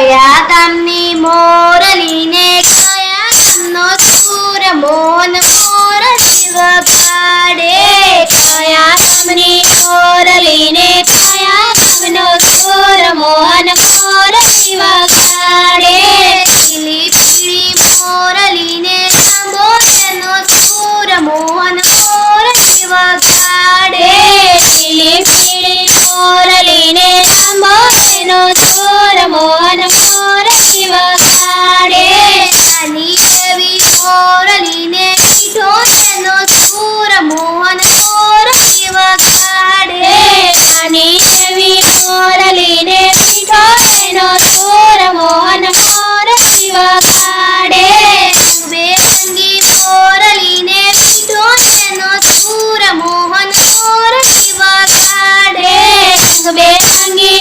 કયા ગામની મોરલીને કયા ગામનો સૂર મોહન મોરલી વગાડે કયા ગામની મોરલીને કયા ગામનો સૂર મોહન મોરલી વગાડે પીળી પીળી મોરલીને સાંભળેનો સૂર મોહન મોરલી વગાડે પીળી પીળી મોરલીને સાંભળેનો સૂર મોહન મોરલી વગાડે નાની એવી મોરલીને મીઠો તેનો સૂર મોહન મોરલી વગાડે નાની એવી મોરલીને મીઠો તેનો સૂર મોહન મોરલી વગાડે બેરંગી મોરલીને મીઠો તેનો સૂર મોહન મોરલી વગાડે બેરંગી